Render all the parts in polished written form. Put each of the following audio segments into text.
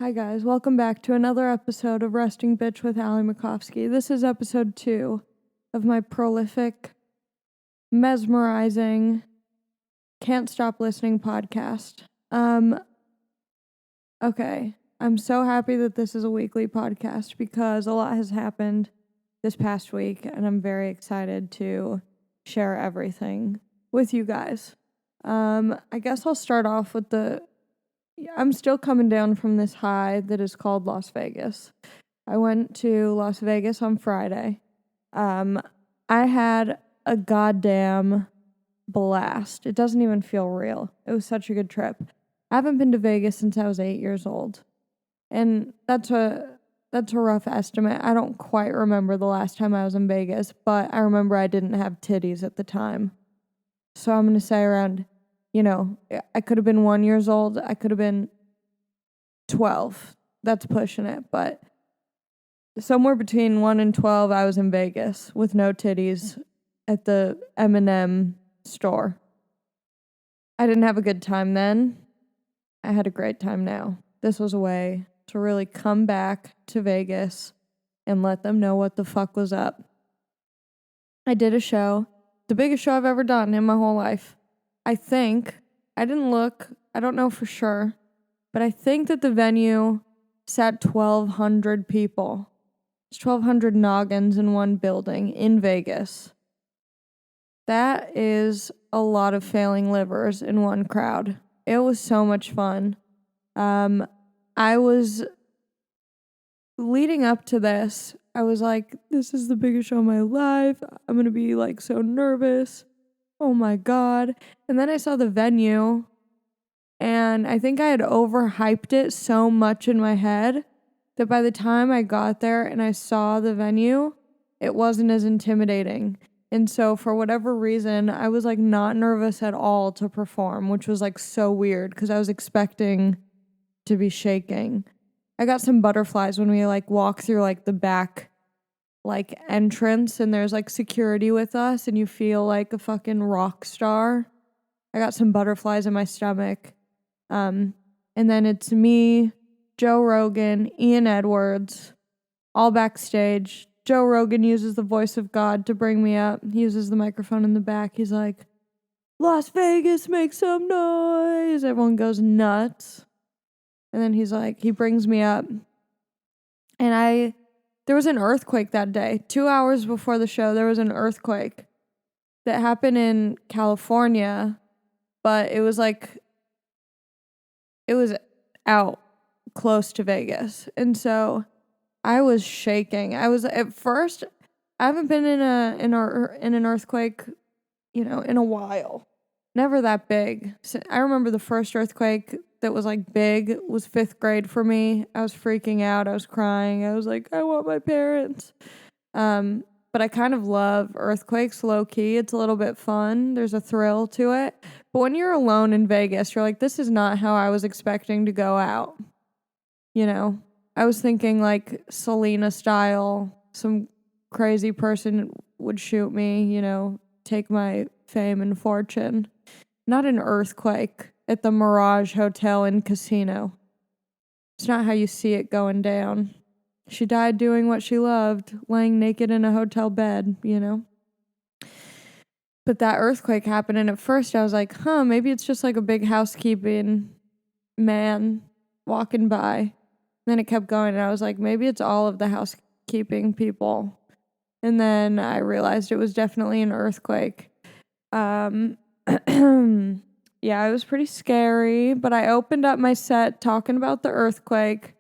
Hi guys, welcome back to another episode of Resting Bitch with Ali Macofsky. This is episode 2 of my prolific, mesmerizing, can't stop listening podcast. Okay, I'm so happy that this is a weekly podcast because a lot has happened this past week and I'm very excited to share everything with you guys. I guess I'll start off with I'm still coming down from this high that is called Las Vegas. I went to Las Vegas on Friday. I had a goddamn blast. It doesn't even feel real. It was such a good trip. I haven't been to Vegas since I was 8 years old. And that's a rough estimate. I don't quite remember the last time I was in Vegas, but I remember I didn't have titties at the time. So I'm going to say around, I could have been 1 year old. I could have been 12. That's pushing it. But somewhere between 1 and 12, I was in Vegas with no titties at the M&M store. I didn't have a good time then. I had a great time now. This was a way to really come back to Vegas and let them know what the fuck was up. I did a show, the biggest show I've ever done in my whole life. I didn't look, I don't know for sure, but I think that the venue sat 1,200 people. It's 1,200 noggins in one building in Vegas. That is a lot of failing livers in one crowd. It was so much fun. I was leading up to this, I was like, this is the biggest show of my life. I'm going to be like so nervous. Oh my God. And then I saw the venue and I think I had overhyped it so much in my head that by the time I got there and I saw the venue, it wasn't as intimidating. And so for whatever reason, I was like not nervous at all to perform, which was like so weird because I was expecting to be shaking. I got some butterflies when we like walk through like the back like entrance and there's like security with us and you feel like a fucking rock star. I got some butterflies in my stomach. And then it's me, Joe Rogan, Ian Edwards, all backstage. Joe Rogan uses the voice of God to bring me up. He uses the microphone in the back. He's like, Las Vegas, make some noise. Everyone goes nuts. And then he's like, he brings me up. And there was an earthquake that day. 2 hours before the show, there was an earthquake that happened in California, but it was out close to Vegas. And so I was shaking. I was at first, I haven't been in an earthquake, in a while. Never that big. So I remember the first earthquake that was like big was 5th grade for me. I was freaking out. I was crying. I was like, I want my parents. But I kind of love earthquakes low key. It's a little bit fun. There's a thrill to it. But when you're alone in Vegas, you're like, this is not how I was expecting to go out. I was thinking like Selena style, some crazy person would shoot me, take my fame and fortune. Not an earthquake at the Mirage Hotel and Casino. It's not how you see it going down. She died doing what she loved, laying naked in a hotel bed, But that earthquake happened, and at first I was like, maybe it's just like a big housekeeping man walking by. And then it kept going, and I was like, maybe it's all of the housekeeping people. And then I realized it was definitely an earthquake. Yeah, it was pretty scary, but I opened up my set talking about the earthquake,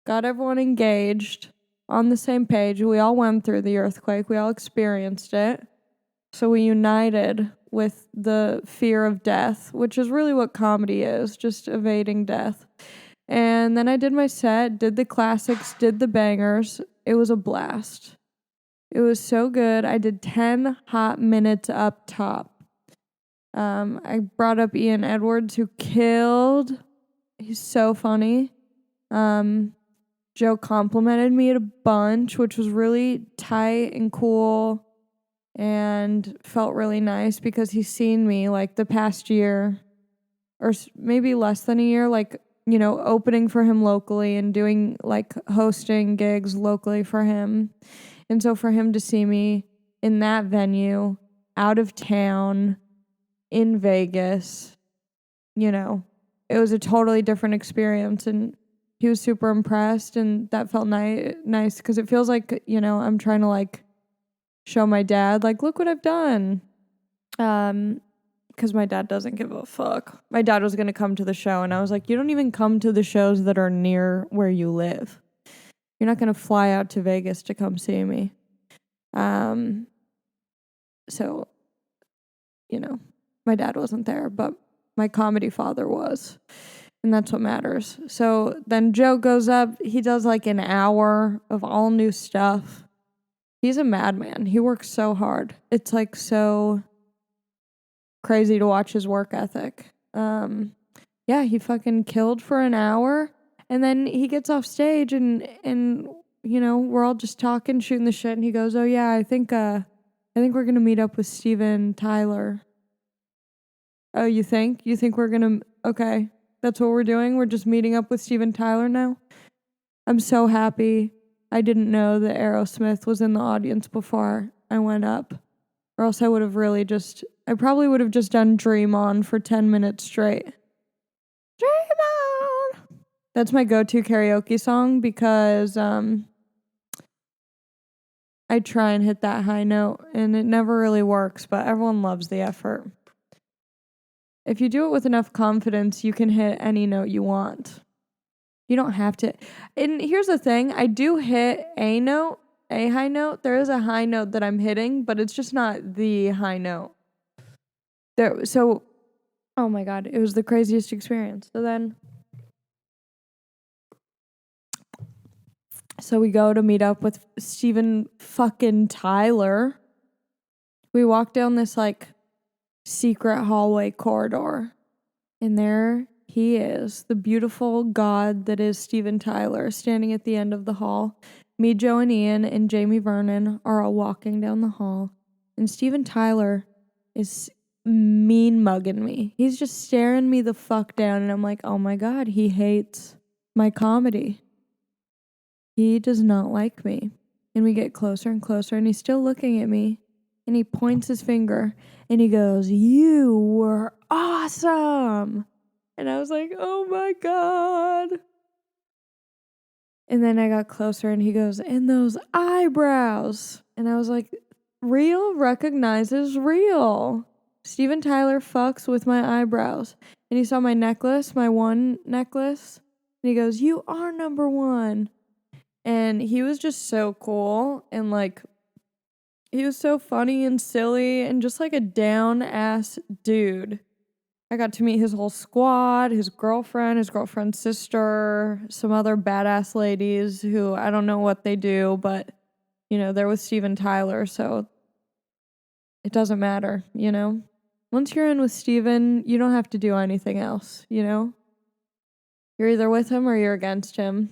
got everyone engaged on the same page. We all went through the earthquake. We all experienced it. So we united with the fear of death, which is really what comedy is, just evading death. And then I did my set, did the classics, did the bangers. It was a blast. It was so good. I did 10 hot minutes up top. I brought up Ian Edwards, who killed. He's so funny. Joe complimented me a bunch, which was really tight and cool and felt really nice because he's seen me like the past year or maybe less than a year, like opening for him locally and doing like hosting gigs locally for him. And so for him to see me in that venue, out of town, in Vegas, it was a totally different experience. And he was super impressed, and that felt nice because it feels like, I'm trying to like show my dad, like, look what I've done. Because my dad doesn't give a fuck. My dad was going to come to the show, and I was like, you don't even come to the shows that are near where you live. You're not going to fly out to Vegas to come see me. So, my dad wasn't there, but my comedy father was, and that's what matters. So then Joe goes up. He does like an hour of all new stuff. He's a madman. He works so hard. It's like so crazy to watch his work ethic. He fucking killed for an hour, and then he gets off stage and we're all just talking, shooting the shit, and he goes, "Oh yeah, I think we're gonna meet up with Steven Tyler." Oh, you think we're gonna? Okay, that's what we're doing. We're just meeting up with Steven Tyler now. I'm so happy. I didn't know that Aerosmith was in the audience before I went up, or else I probably would have just done Dream On for 10 minutes straight. Dream On! That's my go-to karaoke song because I try and hit that high note, and it never really works, but everyone loves the effort. If you do it with enough confidence, you can hit any note you want. You don't have to. And here's the thing. I do hit a high note. There is a high note that I'm hitting, but it's just not the high note. Oh my God, it was the craziest experience. So we go to meet up with Steven fucking Tyler. We walk down this like secret hallway corridor, and there he is, the beautiful god that is Steven Tyler, standing at the end of the hall. Me, Joe, and Ian, and Jamie Vernon are all walking down the hall, and Steven Tyler is mean mugging me. He's just staring me the fuck down, and I'm like, oh my God, he hates my comedy. He does not like me. And we get closer and closer, and he's still looking at me, and he points his finger, and he goes, "You were awesome." And I was like, oh my God. And then I got closer, and he goes, "And those eyebrows." And I was like, real recognizes real. Steven Tyler fucks with my eyebrows. And he saw my necklace, my one necklace. And he goes, "You are number one." And he was just so cool. And like, he was so funny and silly and just like a down-ass dude. I got to meet his whole squad, his girlfriend's sister, some other badass ladies who I don't know what they do, but, they're with Steven Tyler, so it doesn't matter, Once you're in with Steven, you don't have to do anything else, You're either with him or you're against him.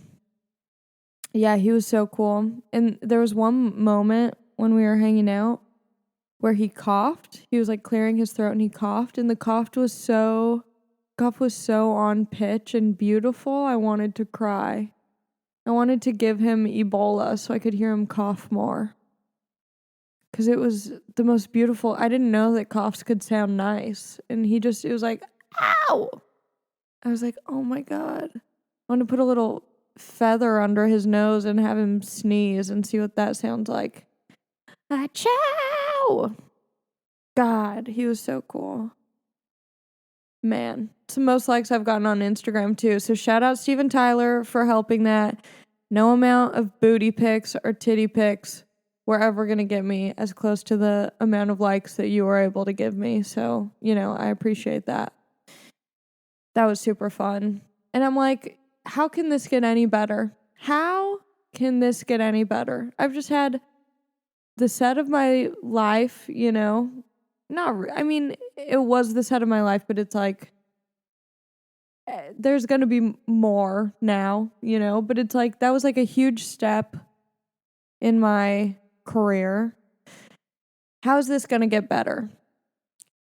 Yeah, he was so cool. And there was one moment when we were hanging out where he coughed. He was like clearing his throat and he coughed, and the cough was so on pitch and beautiful. I wanted to cry. I wanted to give him Ebola so I could hear him cough more. Because it was the most beautiful. I didn't know that coughs could sound nice. And it was like, ow! I was like, oh my God. I want to put a little feather under his nose and have him sneeze and see what that sounds like. Achoo! God, he was so cool. Man, it's the most likes I've gotten on Instagram too. So shout out Steven Tyler for helping that. No amount of booty pics or titty pics were ever going to get me as close to the amount of likes that you were able to give me. So, I appreciate that. That was super fun. And I'm like, how can this get any better? How can this get any better? I've just had the set of my life, it was the set of my life, but it's like, there's going to be more now, but it's like, that was like a huge step in my career. How is this going to get better?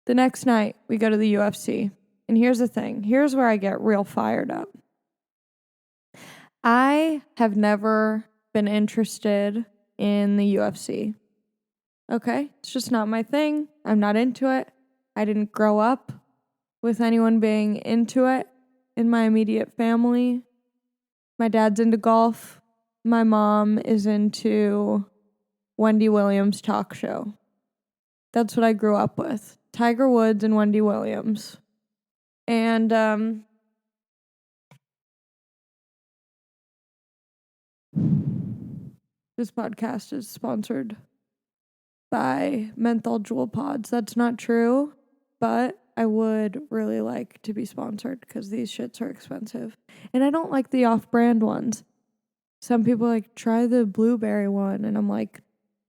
The next night we go to the UFC, and here's the thing. Here's where I get real fired up. I have never been interested in the UFC. Okay? It's just not my thing. I'm not into it. I didn't grow up with anyone being into it in my immediate family. My dad's into golf. My mom is into Wendy Williams' talk show. That's what I grew up with. Tiger Woods and Wendy Williams. And this podcast is sponsored by menthol jewel pods. That's not true, but I would really like to be sponsored because these shits are expensive. And I don't like the off-brand ones. Some people like, try the blueberry one, and I'm like,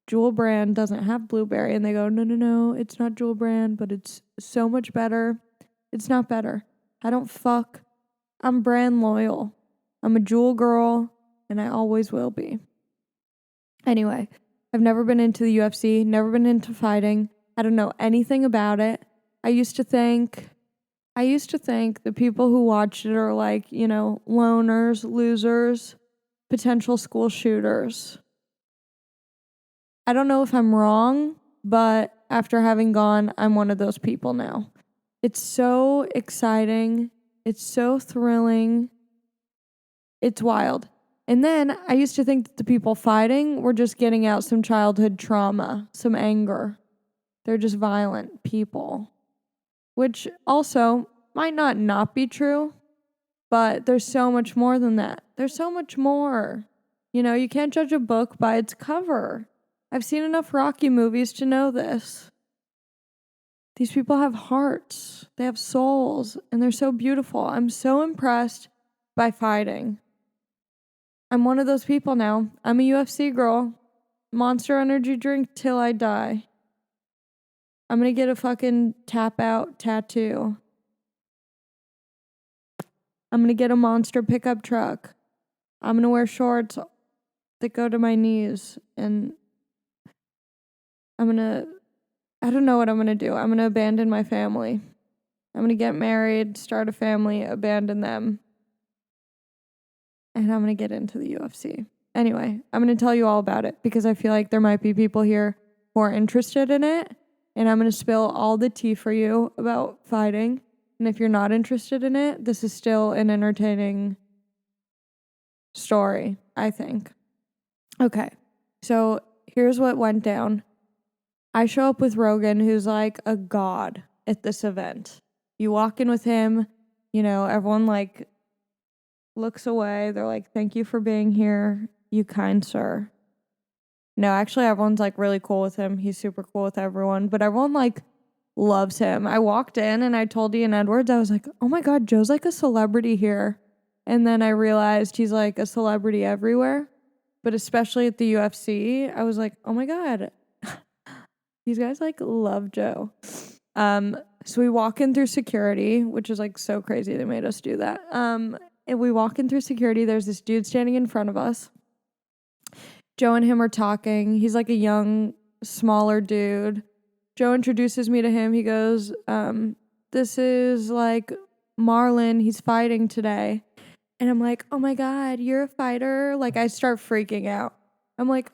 Jewel brand doesn't have blueberry, and they go, no, it's not Jewel brand, but it's so much better. It's not better. I don't fuck. I'm brand loyal. I'm a Jewel girl, and I always will be. Anyway, I've never been into the UFC, never been into fighting. I don't know anything about it. I used to think the people who watched it are like, loners, losers, potential school shooters. I don't know if I'm wrong, but after having gone, I'm one of those people now. It's so exciting. It's so thrilling. It's wild. And then I used to think that the people fighting were just getting out some childhood trauma, some anger. They're just violent people, which also might not be true, but there's so much more than that. There's so much more. You can't judge a book by its cover. I've seen enough Rocky movies to know this. These people have hearts. They have souls, and they're so beautiful. I'm so impressed by fighting. I'm one of those people now. I'm a UFC girl. Monster Energy drink till I die. I'm gonna get a fucking tap out tattoo. I'm gonna get a monster pickup truck. I'm gonna wear shorts that go to my knees, and I don't know what I'm gonna do. I'm gonna abandon my family. I'm gonna get married, start a family, abandon them, and I'm gonna get into the UFC. Anyway, I'm gonna tell you all about it because I feel like there might be people here who are interested in it, and I'm gonna spill all the tea for you about fighting. And if you're not interested in it, this is still an entertaining story, I think. Okay, so here's what went down. I show up with Rogan, who's like a god at this event. You walk in with him, everyone like looks away. They're like, thank you for being here, you kind sir. No, actually everyone's like really cool with him. He's super cool with everyone, but everyone like loves him. I walked in and I told Ian Edwards, I was like, oh my God, Joe's like a celebrity here. And then I realized he's like a celebrity everywhere, but especially at the UFC. I was like, oh my God, these guys like love Joe. So we walk in through security, which is like so crazy they made us do that. And we walk in through security. There's this dude standing in front of us. Joe and him are talking. He's like a young, smaller dude. Joe introduces me to him. He goes, this is like Marlon. He's fighting today. And I'm like, oh my God, you're a fighter? Like I start freaking out. I'm like,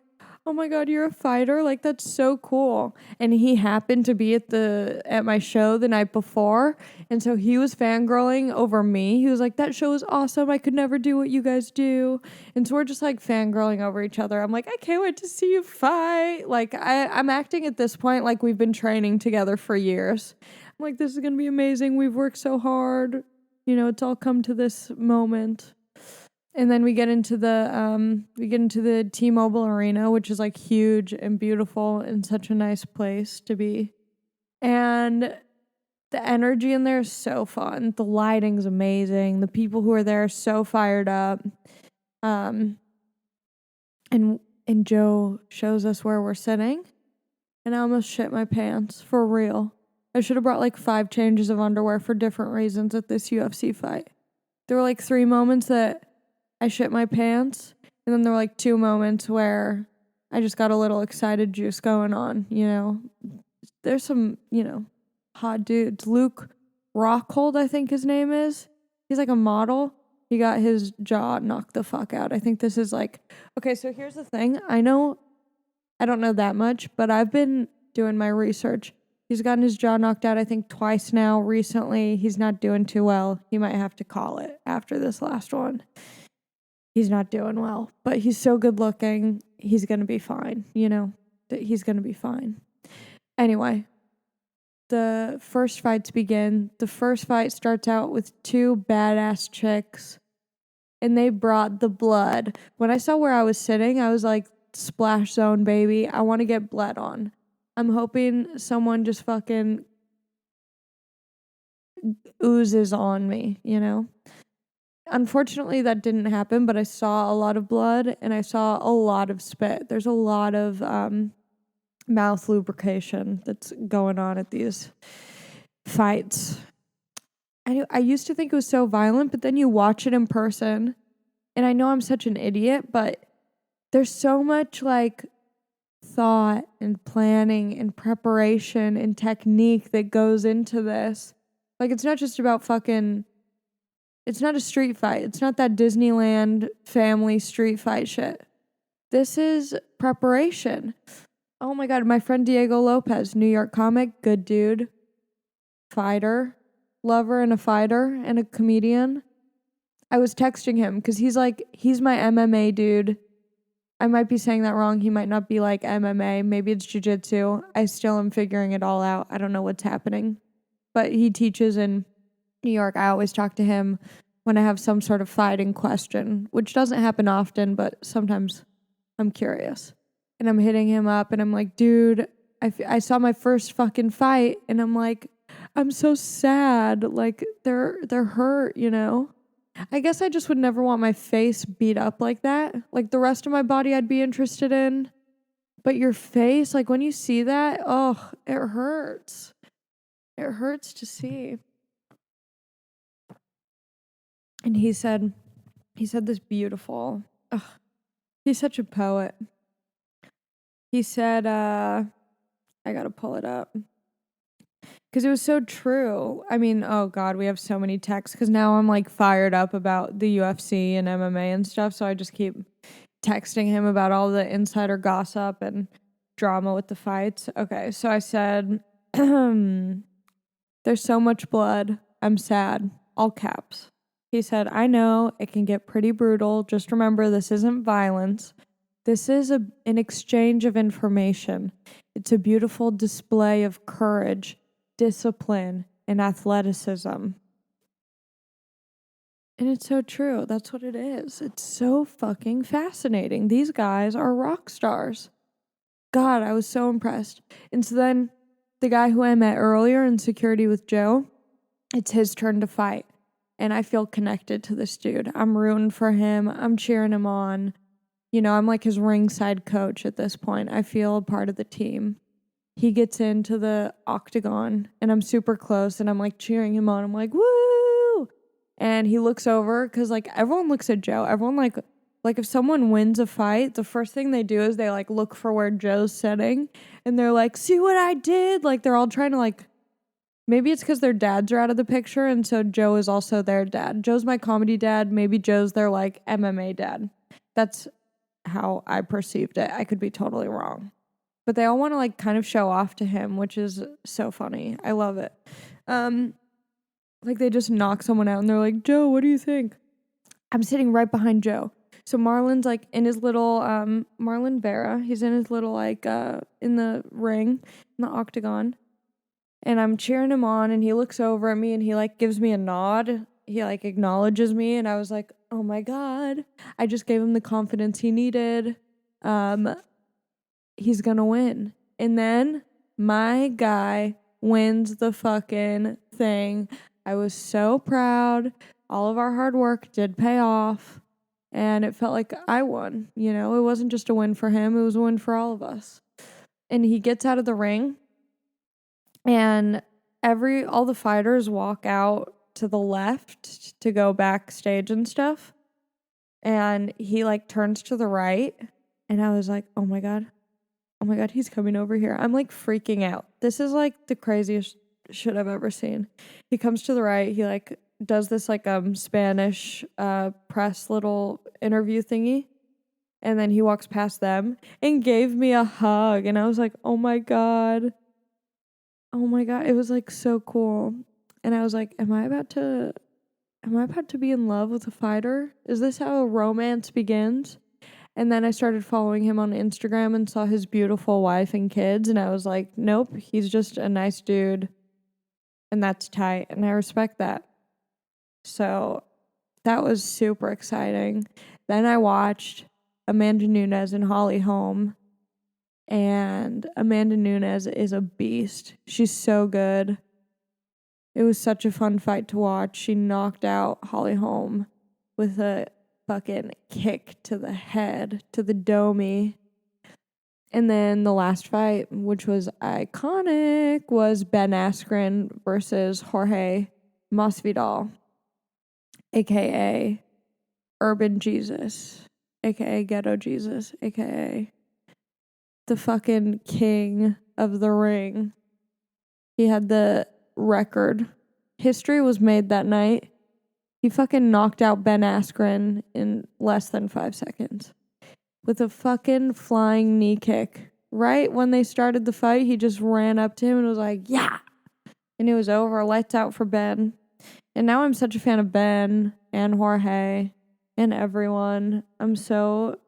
oh my God, you're a fighter? Like, that's so cool. And he happened to be at my show the night before. And so he was fangirling over me. He was like, that show is awesome. I could never do what you guys do. And so we're just like fangirling over each other. I'm like, I can't wait to see you fight. Like, I'm acting at this point like we've been training together for years. I'm like, this is going to be amazing. We've worked so hard. It's all come to this moment. And then we get into the T-Mobile Arena, which is like huge and beautiful and such a nice place to be. And the energy in there is so fun. The lighting's amazing. The people who are there are so fired up. And Joe shows us where we're sitting, and I almost shit my pants for real. I should have brought like 5 changes of underwear for different reasons at this UFC fight. There were like 3 moments that I shit my pants, and then there were like 2 moments where I just got a little excited juice going on, There's some, hot dudes. Luke Rockhold, I think his name is. He's like a model. He got his jaw knocked the fuck out. I think this is like, okay, so here's the thing. I don't know that much, but I've been doing my research. He's gotten his jaw knocked out, I think, twice now recently. He's not doing too well. He might have to call it after this last one. He's not doing well, but he's so good looking. He's going to be fine, you know? He's going to be fine. Anyway, the first fights begin. The first fight starts out with two badass chicks, and they brought the blood. When I saw where I was sitting, I was like, splash zone, baby. I want to get bled on. I'm hoping someone just fucking oozes on me, you know? Unfortunately, that didn't happen, but I saw a lot of blood and I saw a lot of spit. There's a lot of mouth lubrication that's going on at these fights. I used to think it was so violent, but then you watch it in person, and I know I'm such an idiot, but there's so much like thought and planning and preparation and technique that goes into this. Like, it's not just about it's not a street fight. It's not that Disneyland family street fight shit. This is preparation. Oh my God, my friend Diego Lopez, New York comic, good dude, fighter, lover and a fighter and a comedian. I was texting him because he's my MMA dude. I might be saying that wrong. He might not be like MMA. Maybe it's jiu-jitsu. I still am figuring it all out. I don't know what's happening. But he teaches in New York. I always talk to him when I have some sort of fight in question, which doesn't happen often, but sometimes I'm curious. And I'm hitting him up and I'm like, dude, I saw my first fucking fight and I'm like, I'm so sad. Like, they're hurt, you know? I guess I just would never want my face beat up like that. Like, the rest of my body I'd be interested in. But your face, like, when you see that, oh, it hurts. It hurts to see. And he said this beautiful, he's such a poet. He said, I gotta pull it up. Because it was so true. I mean, oh God, we have so many texts. Because now I'm like fired up about the UFC and MMA and stuff. So I just keep texting him about all the insider gossip and drama with the fights. Okay, so I said, there's so much blood. I'm sad. All caps. He said, I know it can get pretty brutal. Just remember, this isn't violence. This is an exchange of information. It's a beautiful display of courage, discipline, and athleticism. And it's so true. That's what it is. It's so fucking fascinating. These guys are rock stars. God, I was so impressed. And so then the guy who I met earlier in security with Joe, it's his turn to fight. And I feel connected to this dude. I'm rooting for him. I'm cheering him on. You know, I'm like his ringside coach at this point. I feel a part of the team. He gets into the octagon and I'm super close and I'm like cheering him on. I'm like, woo! And he looks over because like everyone looks at Joe. Everyone like if someone wins a fight, the first thing they do is they like look for where Joe's sitting and they're like, see what I did? Like, they're all trying to like, maybe it's because their dads are out of the picture and so Joe is also their dad. Joe's my comedy dad. Maybe Joe's their like MMA dad. That's how I perceived it. I could be totally wrong. But they all want to like kind of show off to him, which is so funny. I love it. Like they just knock someone out and they're like, Joe, what do you think? I'm sitting right behind Joe. So Marlon's like in his little, Marlon Vera, he's in his little like, in the ring, in the octagon. And I'm cheering him on and he looks over at me and he like gives me a nod. He like acknowledges me and I was like, oh my God, I just gave him the confidence he needed. He's gonna win. And then my guy wins the fucking thing. I was so proud. All of our hard work did pay off. And it felt like I won. You know, it wasn't just a win for him. It was a win for all of us. And he gets out of the ring. And all the fighters walk out to the left to go backstage and stuff. And he like turns to the right. And I was like, oh my God, he's coming over here. I'm like freaking out. This is like the craziest shit I've ever seen. He comes to the right. He like does this like Spanish press little interview thingy, and then he walks past them and gave me a hug, and I was like, oh my god, it was like so cool. And I was like, am I about to be in love with a fighter? Is this how a romance begins? And then I started following him on Instagram and saw his beautiful wife and kids, and I was like, nope, he's just a nice dude, and that's tight, and I respect that. So that was super exciting. Then I watched Amanda Nunes and Holly Holm, and Amanda Nunes is a beast. She's so good. It was such a fun fight to watch. She knocked out Holly Holm with a fucking kick to the head, to the domey. And then the last fight, which was iconic, was Ben Askren versus Jorge Masvidal, a.k.a. Urban Jesus, a.k.a. Ghetto Jesus, a.k.a. the fucking king of the ring. He had the record. History was made that night. He fucking knocked out Ben Askren in less than 5 seconds with a fucking flying knee kick. Right when they started the fight, he just ran up to him and was like, yeah. And it was over. Lights out for Ben. And now I'm such a fan of Ben and Jorge and everyone. I'm so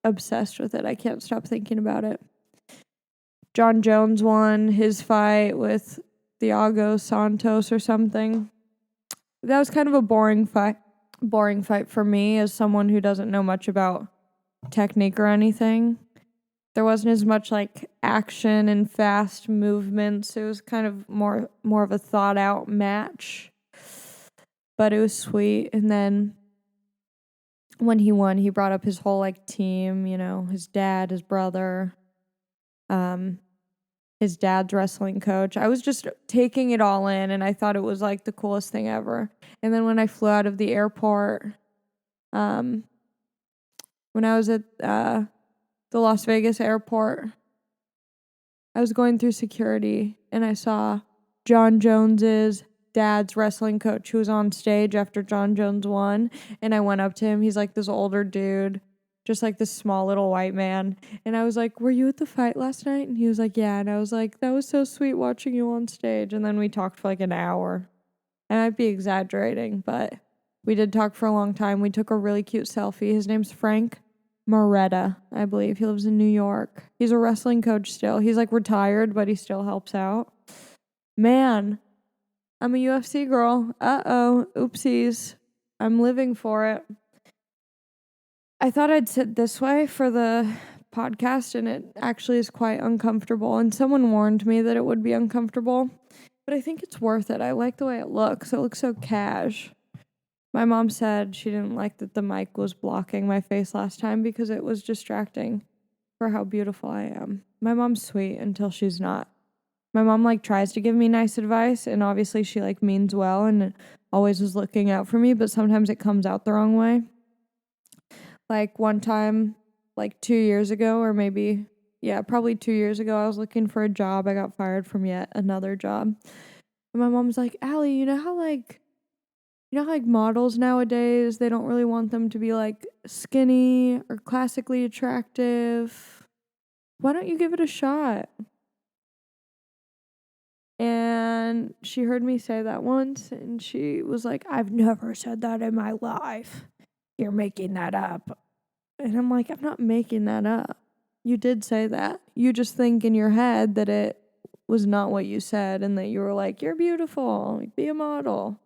obsessed with it. I can't stop thinking about it. John Jones won his fight with Thiago Santos or something. That was kind of a boring fight for me as someone who doesn't know much about technique or anything. There wasn't as much like action and fast movements. It was kind of more of a thought out match. But it was sweet. And then when he won, he brought up his whole like team, you know, his dad, his brother, his dad's wrestling coach. I was just taking it all in, and I thought it was like the coolest thing ever. And then when I flew out of the airport, when I was at the Las Vegas airport, I was going through security, and I saw John Jones's dad's wrestling coach who was on stage after John Jones won, and I went up to him. He's like this older dude, just like this small little white man. And I was like, were you at the fight last night? And he was like, yeah. And I was like, that was so sweet watching you on stage. And then we talked for like an hour. I might be exaggerating, but we did talk for a long time. We took a really cute selfie. His name's Frank Moretta, I believe. He lives in New York. He's a wrestling coach still. He's like retired, but he still helps out. Man, I'm a UFC girl. Uh-oh. Oopsies. I'm living for it. I thought I'd sit this way for the podcast, and it actually is quite uncomfortable. And someone warned me that it would be uncomfortable, but I think it's worth it. I like the way it looks. It looks so cash. My mom said she didn't like that the mic was blocking my face last time because it was distracting for how beautiful I am. My mom's sweet until she's not. My mom like tries to give me nice advice, and obviously she like means well and always is looking out for me, but sometimes it comes out the wrong way. Like one time, like 2 years ago, or maybe, probably 2 years ago, I was looking for a job. I got fired from yet another job. And my mom's like, Allie, you know how models nowadays, they don't really want them to be like skinny or classically attractive. Why don't you give it a shot? And she heard me say that once, and she was like, I've never said that in my life. You're making that up. And I'm like, I'm not making that up. You did say that. You just think in your head that it was not what you said, and that you were like, you're beautiful, be a model.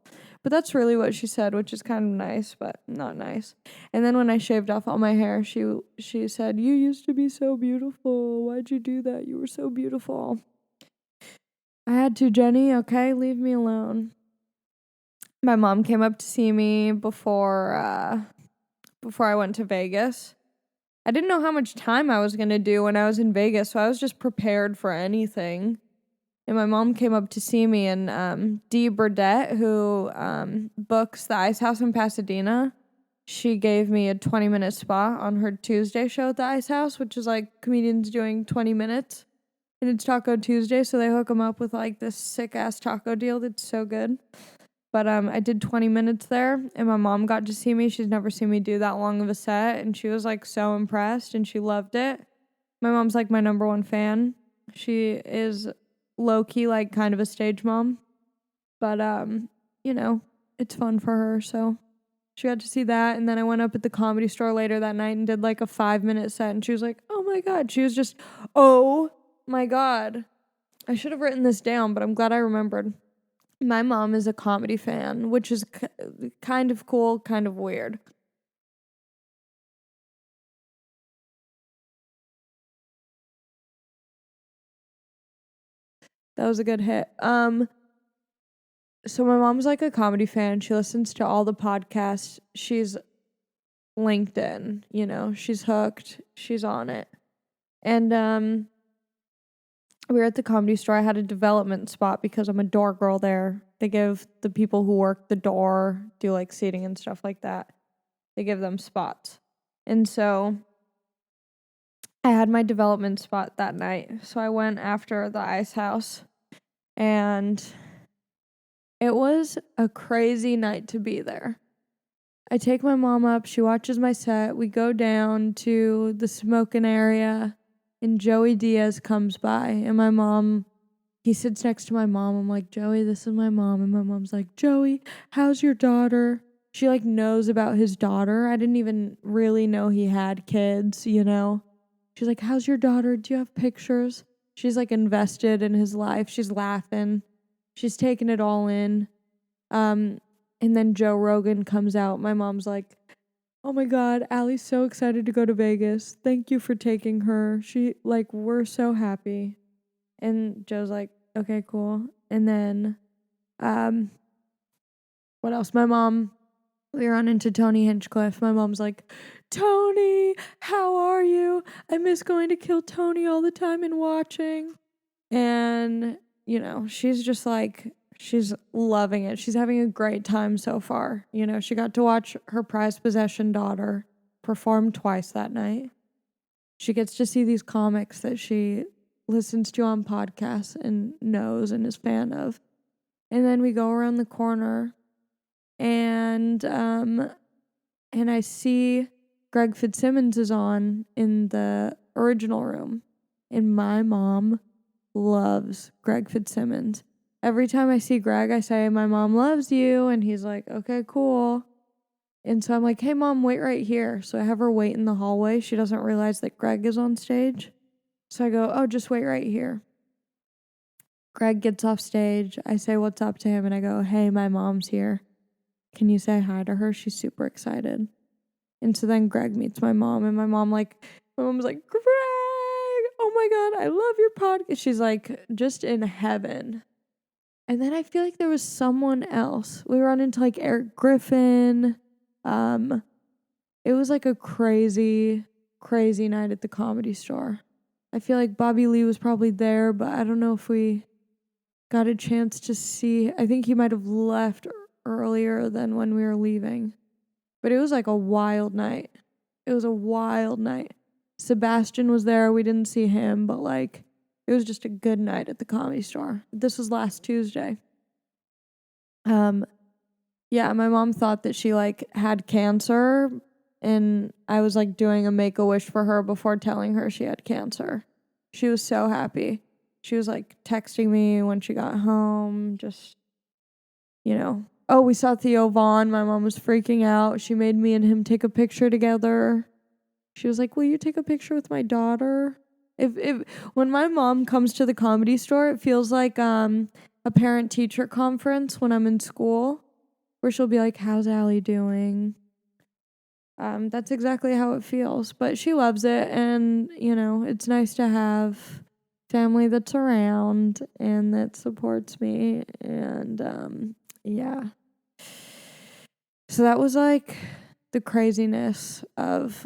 But that's really what she said, which is kind of nice, but not nice. And then when I shaved off all my hair, she said, you used to be so beautiful. Why'd you do that? You were so beautiful. I had to, Jenny. Okay, leave me alone. My mom came up to see me before I went to Vegas. I didn't know how much time I was going to do when I was in Vegas, so I was just prepared for anything. And my mom came up to see me, and Dee Burdett, who books the Ice House in Pasadena, she gave me a 20-minute spot on her Tuesday show at the Ice House, which is like comedians doing 20 minutes. And it's Taco Tuesday, so they hook them up with like this sick-ass taco deal that's so good. But I did 20 minutes there, and my mom got to see me. She's never seen me do that long of a set, and she was like so impressed, and she loved it. My mom's like my number one fan. She is low-key like kind of a stage mom. But you know, it's fun for her, so she got to see that. And then I went up at the Comedy Store later that night and did like a 5-minute set, and she was like, oh my God. She was just, oh my God. I should have written this down, but I'm glad I remembered. My mom is a comedy fan, which is kind of cool, kind of weird. That was a good hit. So my mom's like a comedy fan. She listens to all the podcasts. She's LinkedIn, you know, she's hooked. She's on it. And we were at the Comedy Store. I had a development spot because I'm a door girl there. They give the people who work the door, do like seating and stuff like that, they give them spots. And so I had my development spot that night. So I went after the Ice House, and it was a crazy night to be there. I take my mom up. She watches my set. We go down to the smoking area, and Joey Diaz comes by, and my mom, he sits next to my mom. I'm like, Joey, this is my mom. And my mom's like, Joey, how's your daughter? She like knows about his daughter. I didn't even really know he had kids, you know? She's like, how's your daughter? Do you have pictures? She's like invested in his life. She's laughing. She's taking it all in. And then Joe Rogan comes out. My mom's like, oh my God, Allie's so excited to go to Vegas. Thank you for taking her. We're so happy. And Joe's like, okay, cool. And then, what else? We run into Tony Hinchcliffe. My mom's like, Tony, how are you? I miss going to Kill Tony all the time and watching. And, you know, she's just like, she's loving it. She's having a great time so far. You know, she got to watch her prized possession daughter perform twice that night. She gets to see these comics that she listens to on podcasts and knows and is fan of. And then we go around the corner, and I see Greg Fitzsimmons is on in the original room. And my mom loves Greg Fitzsimmons. Every time I see Greg, I say, my mom loves you. And he's like, okay, cool. And so I'm like, hey, mom, wait right here. So I have her wait in the hallway. She doesn't realize that Greg is on stage. So I go, oh, just wait right here. Greg gets off stage. I say what's up to him, and I go, hey, my mom's here. Can you say hi to her? She's super excited. And so then Greg meets my mom, and my mom's like, Greg, oh my God, I love your podcast. She's like, just in heaven. And then I feel like there was someone else. We run into like Eric Griffin. It was like a crazy, crazy night at the Comedy Store. I feel like Bobby Lee was probably there, but I don't know if we got a chance to see. I think he might have left earlier than when we were leaving. But it was like a wild night. It was a wild night. Sebastian was there. We didn't see him, but like it was just a good night at the Comedy Store. This was last Tuesday. Yeah, my mom thought that she like had cancer, and I was like doing a make-a-wish for her before telling her she had cancer. She was so happy. She was like texting me when she got home, just, you know. Oh, we saw Theo Vaughn. My mom was freaking out. She made me and him take a picture together. She was like, will you take a picture with my daughter? If when my mom comes to the Comedy Store, it feels like a parent-teacher conference when I'm in school, where she'll be like, how's Allie doing? That's exactly how it feels. But she loves it, and, you know, it's nice to have family that's around and that supports me, and yeah. So that was like the craziness of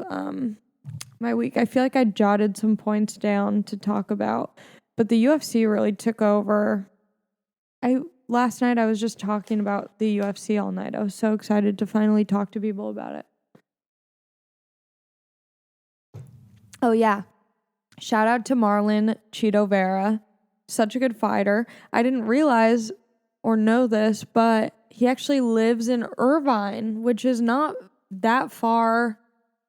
my week. I feel like I jotted some points down to talk about, but the UFC really took over. Last night I was just talking about the UFC all night. I was so excited to finally talk to people about it. Oh yeah. Shout out to Marlon Cheeto Vera. Such a good fighter. I didn't realize or know this, but he actually lives in Irvine, which is not that far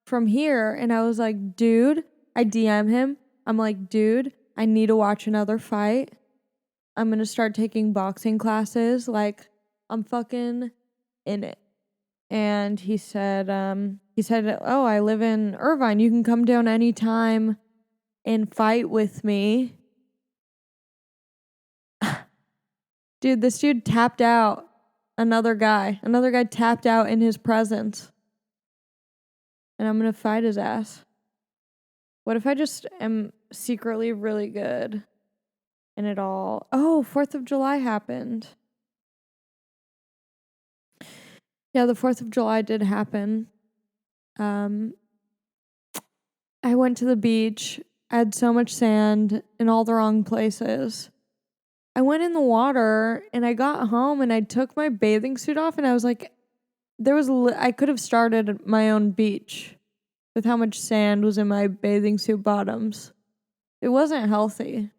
from here. And I was like, dude, I DM him. I'm like, dude, I need to watch another fight. I'm going to start taking boxing classes. Like, I'm fucking in it. And he said, oh, I live in Irvine. You can come down anytime and fight with me. Dude, this dude tapped out another guy. Another guy tapped out in his presence. And I'm going to fight his ass. What if I just am secretly really good and it all... Oh, 4th of July happened. Yeah, the 4th of July did happen. I went to the beach. I had so much sand in all the wrong places. I went in the water and I got home and I took my bathing suit off and I was like, I could have started my own beach with how much sand was in my bathing suit bottoms. It wasn't healthy,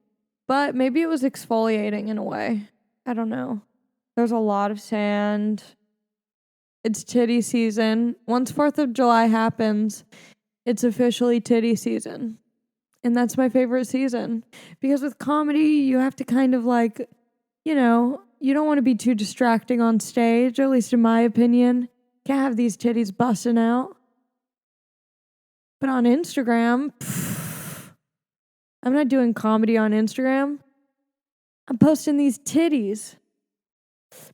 but maybe it was exfoliating in a way. I don't know. There's a lot of sand. It's titty season. Once 4th of July happens, it's officially titty season. And that's my favorite season. Because with comedy, you have to kind of like, you don't want to be too distracting on stage, or at least in my opinion. Can't have these titties busting out. But on Instagram, I'm not doing comedy on Instagram. I'm posting these titties.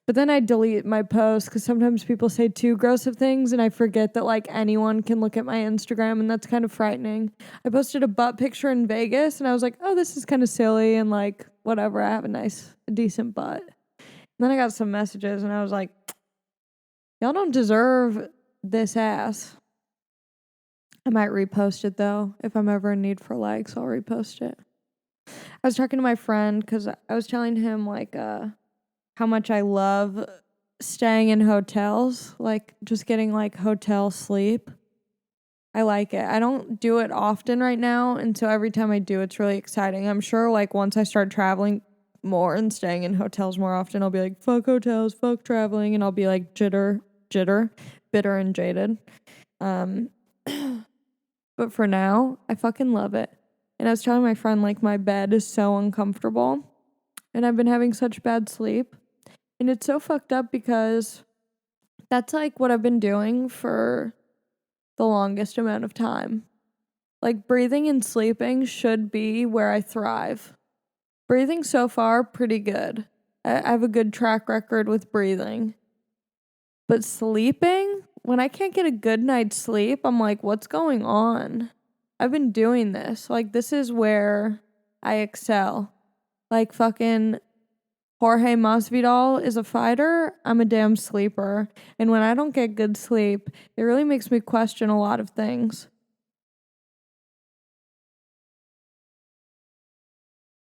But then I delete my posts because sometimes people say too gross of things and I forget that like anyone can look at my Instagram, and that's kind of frightening. I posted a butt picture in Vegas and I was like, oh, this is kind of silly and like whatever. I have a decent butt. And then I got some messages and I was like, y'all don't deserve this ass. I might repost it though. If I'm ever in need for likes, I'll repost it. I was talking to my friend because I was telling him like how much I love staying in hotels, like just getting like hotel sleep. I like it. I don't do it often right now, and so every time I do, it's really exciting. I'm sure like once I start traveling more and staying in hotels more often, I'll be like, fuck hotels, fuck traveling, and I'll be like bitter and jaded. But for now, I fucking love it. And I was telling my friend like my bed is so uncomfortable, and I've been having such bad sleep. And it's so fucked up because that's like what I've been doing for the longest amount of time. Like breathing and sleeping should be where I thrive. Breathing so far, pretty good. I have a good track record with breathing. But sleeping, when I can't get a good night's sleep, I'm like, what's going on? I've been doing this. Like, this is where I excel. Like fucking Jorge Masvidal is a fighter. I'm a damn sleeper. And when I don't get good sleep, it really makes me question a lot of things.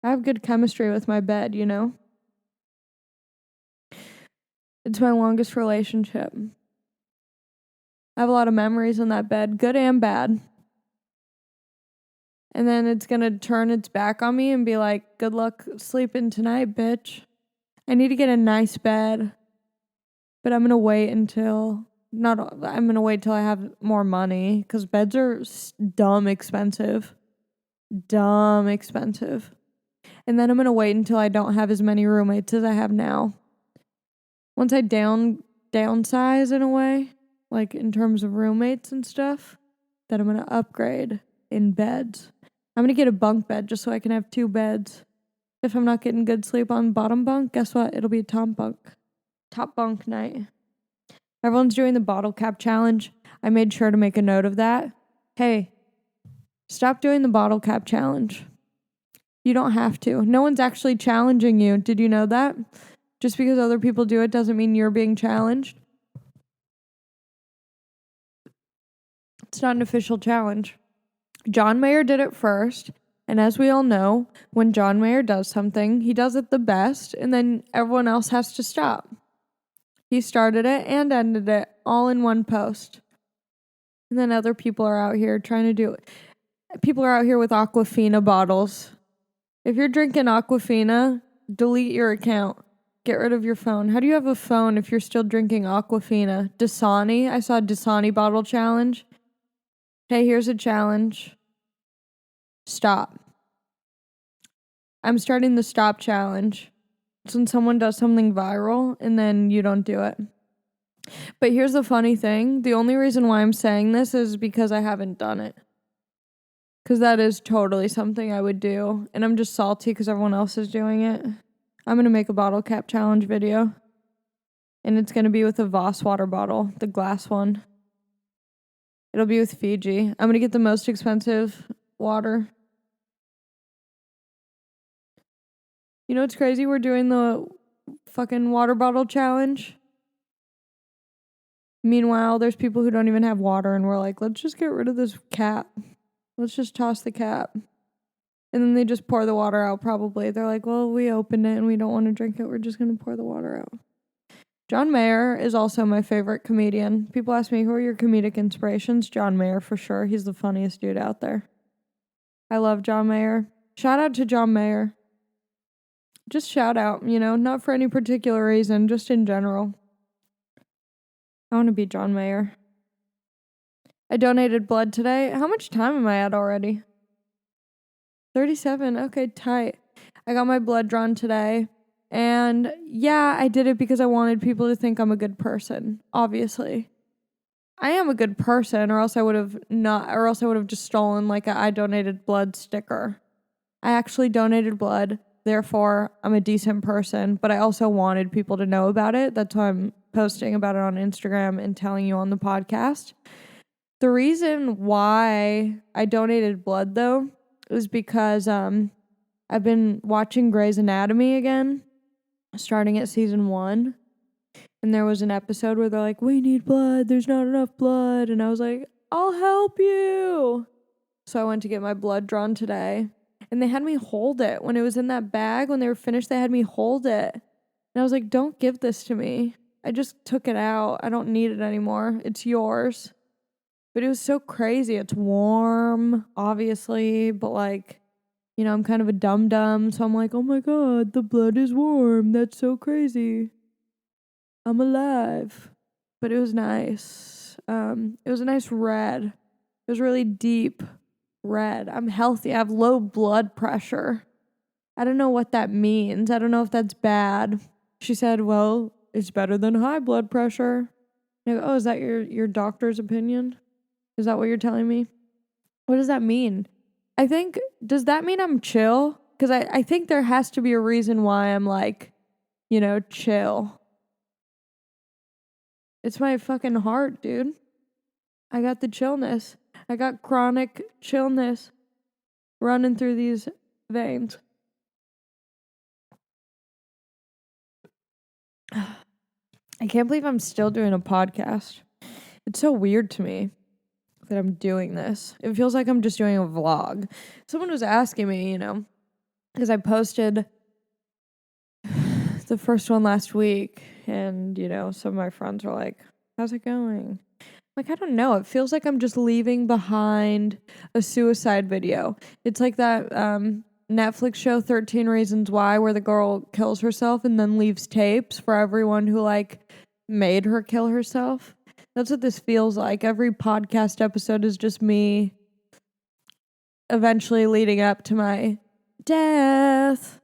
I have good chemistry with my bed, It's my longest relationship. I have a lot of memories in that bed, good and bad. And then it's going to turn its back on me and be like, good luck sleeping tonight, bitch. I need to get a nice bed. But I'm going to wait until I have more money, because beds are dumb expensive. Dumb expensive. And then I'm going to wait until I don't have as many roommates as I have now. Once I downsize in a way, like in terms of roommates and stuff, then I'm going to upgrade in beds. I'm going to get a bunk bed just so I can have 2 beds. If I'm not getting good sleep on bottom bunk, guess what? It'll be a top bunk night. Everyone's doing the bottle cap challenge. I made sure to make a note of that. Hey, stop doing the bottle cap challenge. You don't have to. No one's actually challenging you. Did you know that? Just because other people do it doesn't mean you're being challenged. It's not an official challenge. John Mayer did it first. And as we all know, when John Mayer does something, he does it the best, and then everyone else has to stop. He started it and ended it all in one post. And then other people are out here trying to do it. People are out here with Aquafina bottles. If you're drinking Aquafina, delete your account. Get rid of your phone. How do you have a phone if you're still drinking Aquafina? Dasani? I saw a Dasani bottle challenge. Hey, here's a challenge. Stop. I'm starting the stop challenge. It's when someone does something viral and then you don't do it. But here's the funny thing. The only reason why I'm saying this is because I haven't done it. Because that is totally something I would do. And I'm just salty because everyone else is doing it. I'm going to make a bottle cap challenge video. And it's going to be with a Voss water bottle, the glass one. It'll be with Fiji. I'm going to get the most expensive water. You know what's crazy? We're doing the fucking water bottle challenge. Meanwhile, there's people who don't even have water, and we're like, let's just get rid of this cap. Let's just toss the cap. And then they just pour the water out, probably. They're like, well, we opened it and we don't want to drink it. We're just going to pour the water out. John Mayer is also my favorite comedian. People ask me, who are your comedic inspirations? John Mayer, for sure. He's the funniest dude out there. I love John Mayer. Shout out to John Mayer. Just shout out, not for any particular reason, just in general. I want to be John Mayer. I donated blood today. How much time am I at already? 37. Okay, tight. I got my blood drawn today. And yeah, I did it because I wanted people to think I'm a good person, obviously. I am a good person, or else I would have just stolen like a I donated blood sticker. I actually donated blood, therefore I'm a decent person, but I also wanted people to know about it. That's why I'm posting about it on Instagram and telling you on the podcast. The reason why I donated blood, though, is because I've been watching Grey's Anatomy again, starting at season 1. And there was an episode where they're like, we need blood, there's not enough blood. And I was like, I'll help you. So I went to get my blood drawn today. And they had me hold it. When it was in that bag, when they were finished, they had me hold it. And I was like, don't give this to me. I just took it out. I don't need it anymore. It's yours. But it was so crazy. It's warm, obviously. But I'm kind of a dum-dum. So I'm like, oh my God, the blood is warm. That's so crazy. I'm alive. But it was nice. It was a nice red. It was really deep red. I'm healthy. I have low blood pressure. I don't know what that means. I don't know if that's bad. She said, well, it's better than high blood pressure. I go, oh, is that your doctor's opinion? Is that what you're telling me? What does that mean? Does that mean I'm chill? Because I think there has to be a reason why I'm chill. It's my fucking heart, dude. I got the chillness. I got chronic chillness running through these veins. I can't believe I'm still doing a podcast. It's so weird to me that I'm doing this. It feels like I'm just doing a vlog. Someone was asking me, because I posted the first one last week, and, some of my friends were like, how's it going? I don't know. It feels like I'm just leaving behind a suicide video. It's like that Netflix show 13 Reasons Why, where the girl kills herself and then leaves tapes for everyone who made her kill herself. That's what this feels like. Every podcast episode is just me eventually leading up to my death.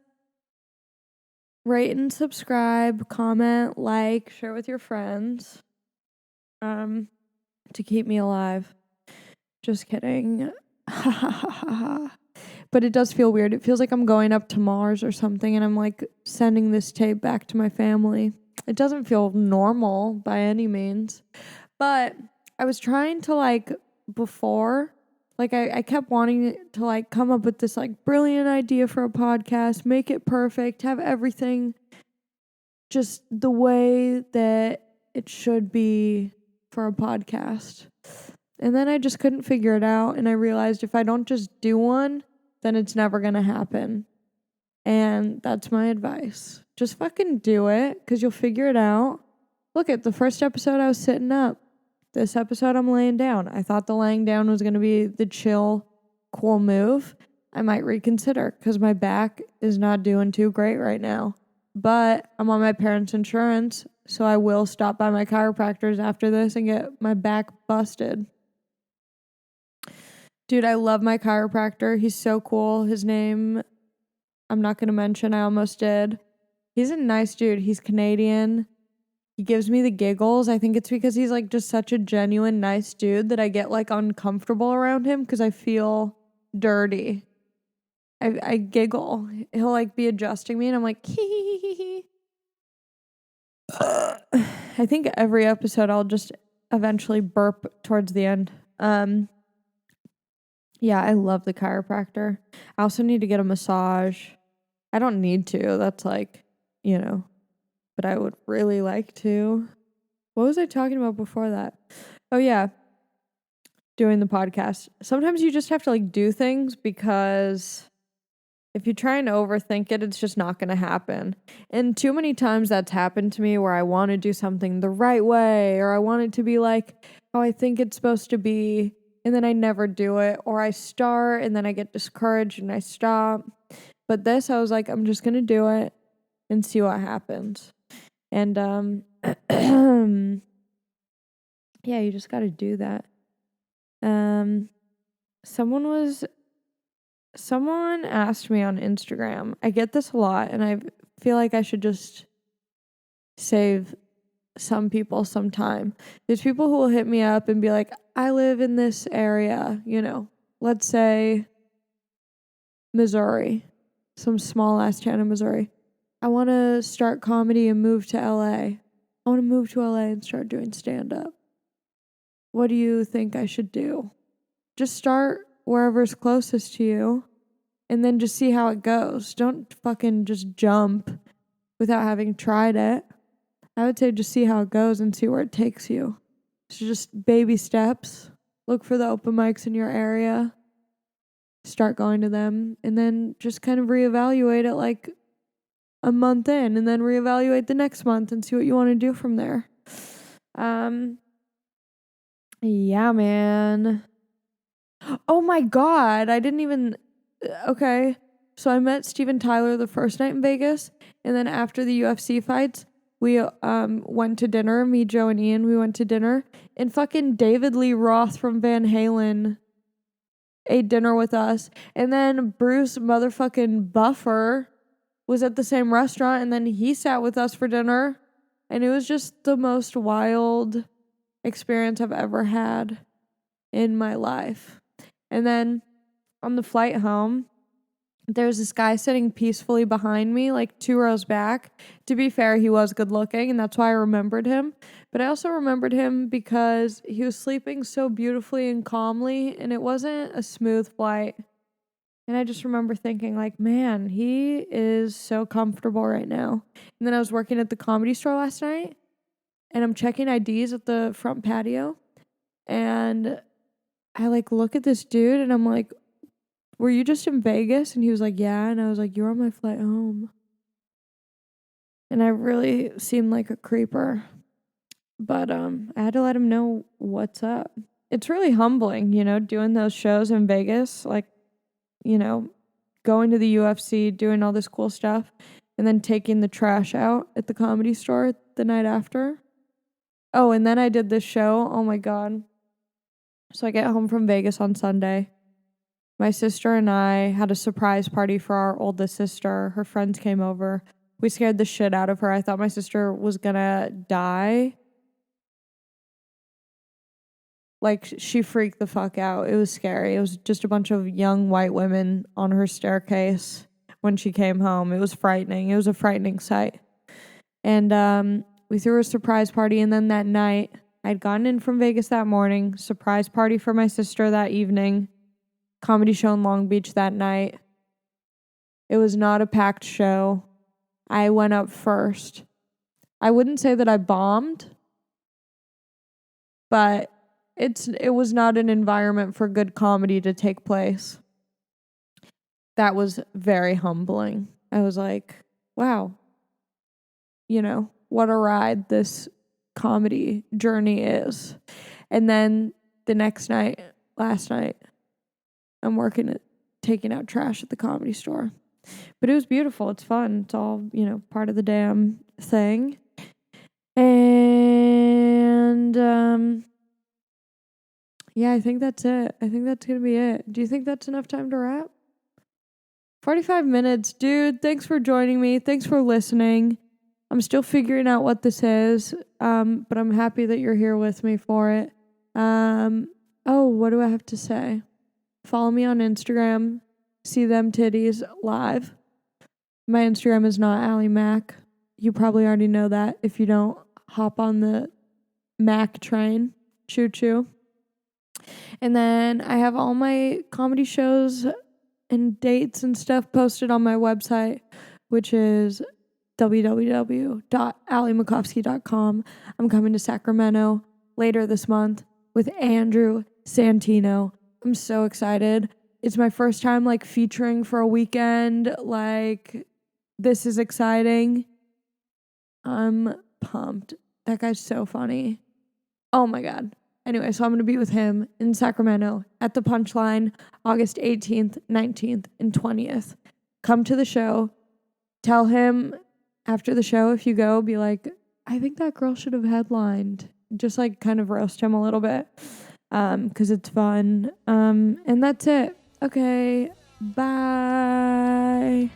Rate and subscribe, comment, share with your friends. To keep me alive. Just kidding. But it does feel weird. It feels like I'm going up to Mars or something, and I'm sending this tape back to my family. It doesn't feel normal by any means. But I was trying to before, I kept wanting to come up with this brilliant idea for a podcast, make it perfect, have everything just the way that it should be for a podcast. And then I just couldn't figure it out, and I realized if I don't just do one, then it's never gonna happen. And that's my advice. Just fucking do it, because you'll figure it out. Look at the first episode, I was sitting up. This episode, I'm laying down. I thought the laying down was gonna be the chill, cool move. I might reconsider, because my back is not doing too great right now. but I'm on my parents' insurance, so I will stop by my chiropractor's after this and get my back busted. Dude, I love my chiropractor. He's so cool. His name, I'm not going to mention. I almost did. He's a nice dude. He's Canadian. He gives me the giggles. I think it's because he's like just such a genuine, nice dude that I get like uncomfortable around him because I feel dirty. I giggle. He'll like be adjusting me and I'm like, hee hee hee hee. I think every episode I'll just eventually burp towards the end. Yeah, I love the chiropractor. I also need to get a massage. I don't need to. That's like, but I would really like to. What was I talking about before that? Oh yeah, doing the podcast. Sometimes you just have to like do things because if you try and overthink it, it's just not going to happen. And too many times that's happened to me where I want to do something the right way or I want it to be like how I think it's supposed to be, and then I never do it, or I start and then I get discouraged and I stop. But this, I was like, I'm just going to do it and see what happens. And yeah, you just got to do that. Someone asked me on Instagram. I get this a lot, and I feel like I should just save some people some time. There's people who will hit me up and be like, I live in this area, let's say Missouri, some small ass town in Missouri. I want to start comedy and move to LA. I want to move to LA and start doing stand-up. What do you think I should do? Just start wherever's closest to you and then just see how it goes. Don't fucking just jump without having tried it. I would say just see how it goes and see where it takes you. So just baby steps. Look for the open mics in your area. Start going to them and then just kind of reevaluate it like a month in and then reevaluate the next month and see what you want to do from there. Yeah, man. Oh my God, I didn't even... Okay, so I met Steven Tyler the first night in Vegas, and then after the UFC fights, we went to dinner. Me, Joe, and Ian, we went to dinner, and fucking David Lee Roth from Van Halen ate dinner with us, and then Bruce motherfucking Buffer was at the same restaurant, and then he sat with us for dinner, and it was just the most wild experience I've ever had in my life. And then on the flight home, there was this guy sitting peacefully behind me, like 2 rows back. To be fair, he was good looking, and that's why I remembered him. But I also remembered him because he was sleeping so beautifully and calmly, and it wasn't a smooth flight. And I just remember thinking, like, man, he is so comfortable right now. And then I was working at the Comedy Store last night, and I'm checking IDs at the front patio, and I like look at this dude and I'm like, were you just in Vegas? And he was like, yeah. And I was like, you're on my flight home. And I really seemed like a creeper. But I had to let him know what's up. It's really humbling, doing those shows in Vegas, like, going to the UFC, doing all this cool stuff, and then taking the trash out at the Comedy Store the night after. Oh, and then I did this show. Oh my God. So I get home from Vegas on Sunday. My sister and I had a surprise party for our oldest sister. Her friends came over. We scared the shit out of her. I thought my sister was gonna die. Like, she freaked the fuck out. It was scary. It was just a bunch of young white women on her staircase when she came home. It was frightening. It was a frightening sight. And we threw a surprise party, and then that night, I'd gotten in from Vegas that morning, surprise party for my sister that evening, comedy show in Long Beach that night. It was not a packed show. I went up first. I wouldn't say that I bombed, but it was not an environment for good comedy to take place. That was very humbling. I was like, wow, what a ride this comedy journey is. And then the next night, last night, I'm working at taking out trash at the Comedy Store. But it was beautiful. It's fun. It's all, part of the damn thing. And yeah, I think that's it. I think that's going to be it. Do you think that's enough time to wrap? 45 minutes. Dude, thanks for joining me. Thanks for listening. I'm still figuring out what this is, but I'm happy that you're here with me for it. What do I have to say? Follow me on Instagram. See them titties live. My Instagram is not Ali Mac. You probably already know that. If you don't, hop on the Mac train. Choo choo. And then I have all my comedy shows and dates and stuff posted on my website, which is www.alimacofsky.com. I'm coming to Sacramento later this month with Andrew Santino. I'm so excited. It's my first time featuring for a weekend. This is exciting. I'm pumped. That guy's so funny. Oh my God. Anyway, so I'm going to be with him in Sacramento at the Punchline, August 18th, 19th, and 20th. Come to the show. Tell him after the show, if you go, be like, I think that girl should have headlined. Just kind of roast him a little bit because it's fun. And that's it. Okay, bye.